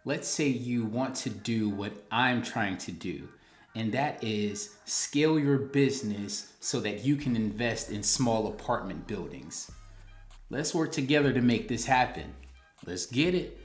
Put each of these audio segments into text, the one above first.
Let's say you want to do what I'm trying to do, and that is scale your business so that you can invest in small apartment buildings. Let's work together to make this happen. Let's get it.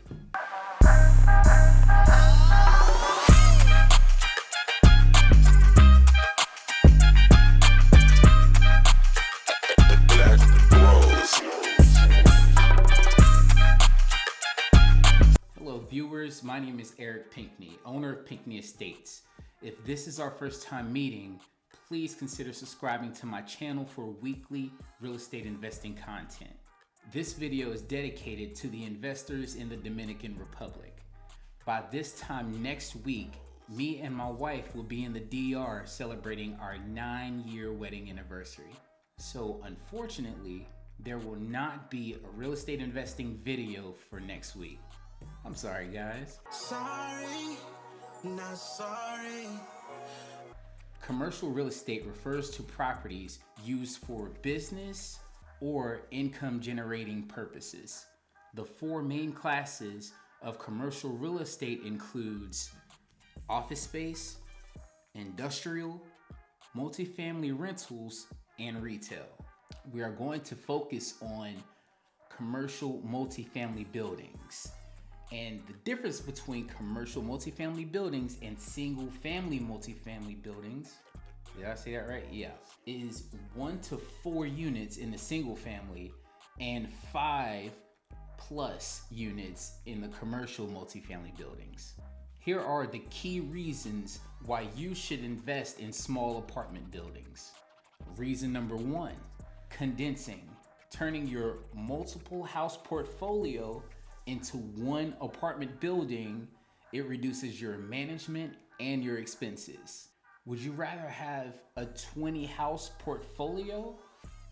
Hello viewers, my name is Eric Pinkney, owner of Pinkney Estates. If this is our first time meeting, please consider subscribing to my channel for weekly real estate investing content. This video is dedicated to the investors in the Dominican Republic. By this time next week, me and my wife will be in the DR celebrating our 9-year wedding anniversary. So unfortunately, there will not be a real estate investing video for next week. I'm sorry, guys. Sorry, not sorry. Commercial real estate refers to properties used for business or income generating purposes. The four main classes of commercial real estate includes office space, industrial, multifamily rentals, and retail. We are going to focus on commercial multifamily buildings. And the difference between commercial multifamily buildings and single family multifamily buildings, did I say that right? Yeah, is 1 to 4 units in the single family and 5+ units in the commercial multifamily buildings. Here are the key reasons why you should invest in small apartment buildings. Reason number 1, condensing, turning your multiple house portfolio into one apartment building. It reduces your management and your expenses. Would you rather have a 20 house portfolio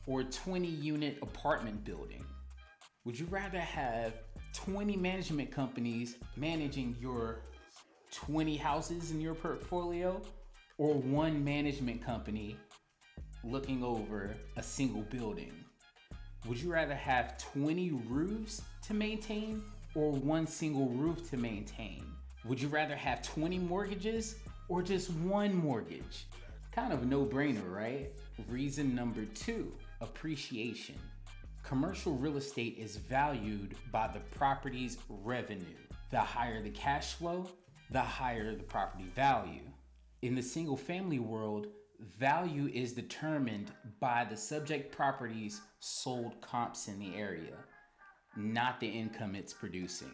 or a 20 unit apartment building? Would you rather have 20 management companies managing your 20 houses in your portfolio, or one management company looking over a single building? Would you rather have 20 roofs to maintain or one single roof to maintain? Would you rather have 20 mortgages or just one mortgage? Kind of a no-brainer, right? Reason number 2, appreciation. Commercial real estate is valued by the property's revenue. The higher the cash flow, the higher the property value. In the single family world, value is determined by the subject property's sold comps in the area, not the income it's producing.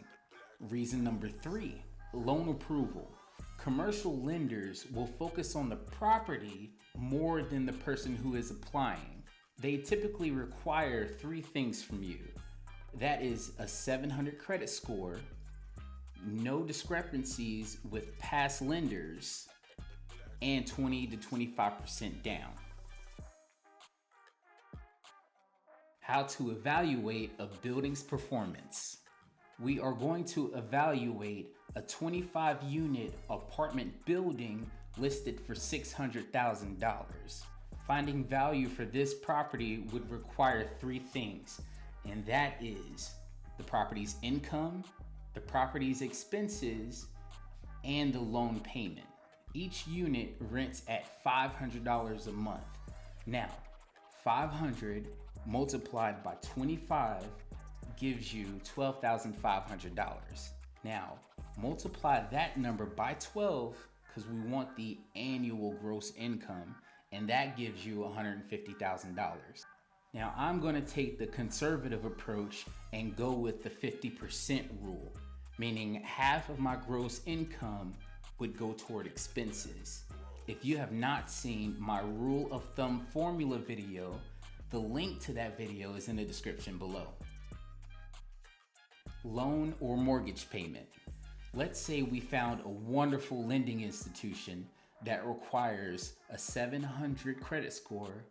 Reason number 3, loan approval. Commercial lenders will focus on the property more than the person who is applying. They typically require 3 things from you. That is a 700 credit score, no discrepancies with past lenders, and 20 to 25% down. How to evaluate a building's performance. We are going to evaluate a 25 unit apartment building listed for $600,000. Finding value for this property would require 3 things, and that is the property's income, the property's expenses, and the loan payment. Each unit rents at $500 a month. Now, 500 multiplied by 25 gives you $12,500. Now, multiply that number by 12 because we want the annual gross income, and that gives you $150,000. Now, I'm going to take the conservative approach and go with the 50% rule, meaning half of my gross income would go toward expenses. If you have not seen my rule of thumb formula video, the link to that video is in the description below. Loan or mortgage payment. Let's say we found a wonderful lending institution that requires a 700 credit score,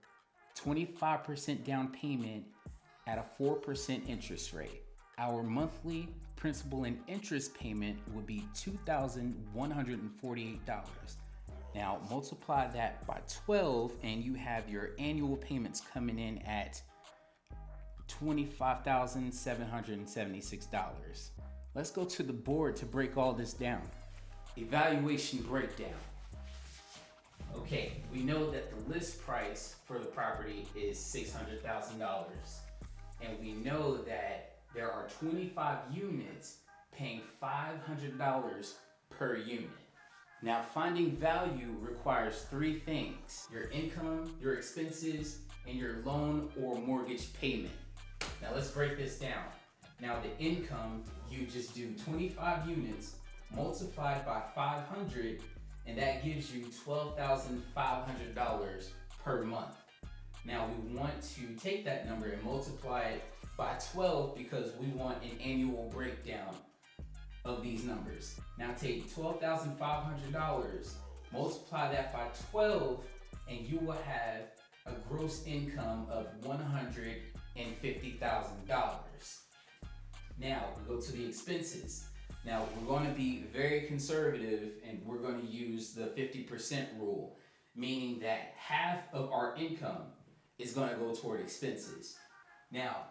25% down payment at a 4% interest rate. Our monthly principal and interest payment would be $2,148. Now multiply that by 12 and you have your annual payments coming in at $25,776. Let's go to the board to break all this down. Evaluation breakdown. Okay, we know that the list price for the property is $600,000. And we know that there are 25 units paying $500 per unit. Now, finding value requires three things: your income, your expenses, and your loan or mortgage payment. Now, let's break this down. Now, the income, you just do 25 units multiplied by 500, and that gives you $12,500 per month. Now, we want to take that number and multiply it by 12 because we want an annual breakdown of these numbers. Now take $12,500, multiply that by 12, and you will have a gross income of $150,000. Now we go to the expenses. Now we're going to be very conservative and we're going to use the 50% rule, meaning that half of our income is going to go toward expenses. Now,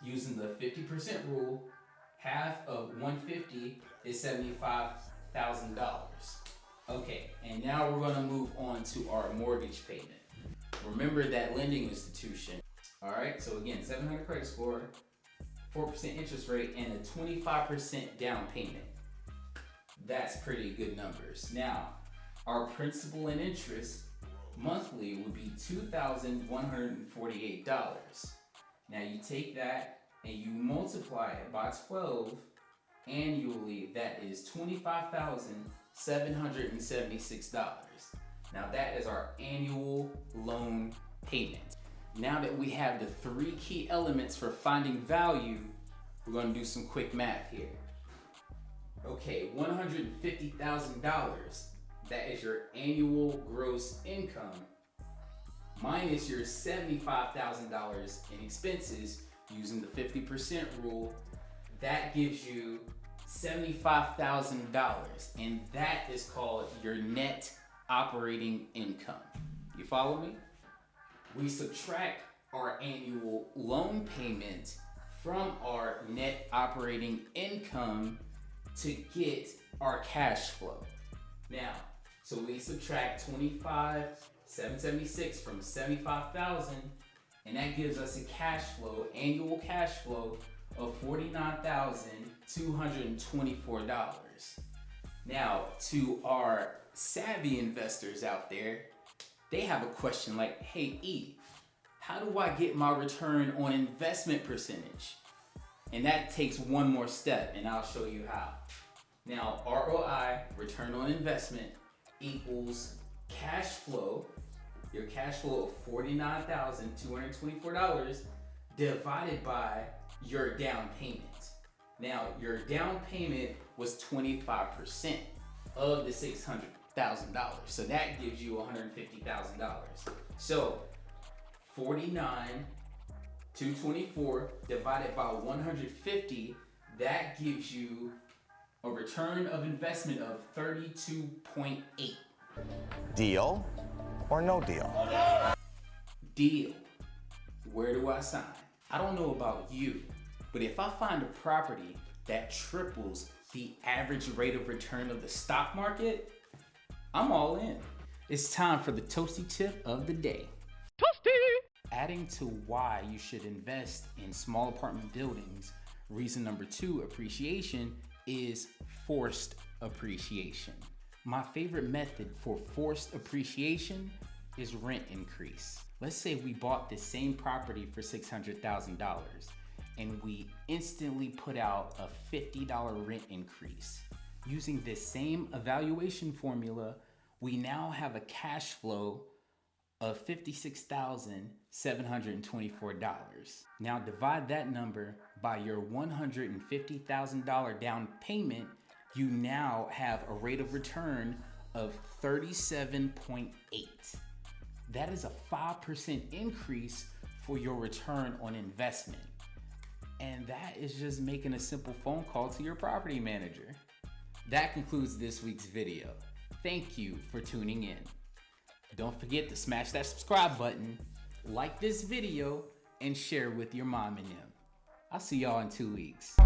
using the 50% rule, half of 150 is $75,000. Okay, and now we're gonna move on to our mortgage payment. Remember that lending institution. All right, so again, 700 credit score, 4% interest rate, and a 25% down payment. That's pretty good numbers. Now, our principal and interest monthly would be $2,148. Now you take that and you multiply it by 12 annually, that is $25,776. Now that is our annual loan payment. Now that we have the three key elements for finding value, we're going to do some quick math here. Okay, $150,000, that is your annual gross income, minus your $75,000 in expenses using the 50% rule. That gives you $75,000, and that is called your net operating income. You follow me? We subtract our annual loan payment from our net operating income to get our cash flow. Now, so we subtract 25,776 from 75,000, and that gives us a cash flow, annual cash flow of $49,224. Now, to our savvy investors out there, they have a question like, hey E, how do I get my return on investment percentage? And that takes one more step, and I'll show you how. Now, ROI, return on investment, equals cash flow, your cash flow of $49,224 divided by your down payment. Now, your down payment was 25% of the $600,000. So that gives you $150,000. So 49,224 divided by 150, that gives you a return of investment of 32.8. Deal or no deal? Deal. Where do I sign? I don't know about you, but if I find a property that triples the average rate of return of the stock market, I'm all in. It's time for the toasty tip of the day. Toasty! Adding to why you should invest in small apartment buildings, reason number 2, appreciation, is forced appreciation. My favorite method for forced appreciation is rent increase. Let's say we bought the same property for $600,000 and we instantly put out a $50 rent increase. Using this same evaluation formula, we now have a cash flow of $56,724. Now divide that number by your $150,000 down payment, you now have a rate of return of 37.8. That is a 5% increase for your return on investment. And that is just making a simple phone call to your property manager. That concludes this week's video. Thank you for tuning in. Don't forget to smash that subscribe button, like this video, and share with your mom and them. I'll see y'all in 2 weeks.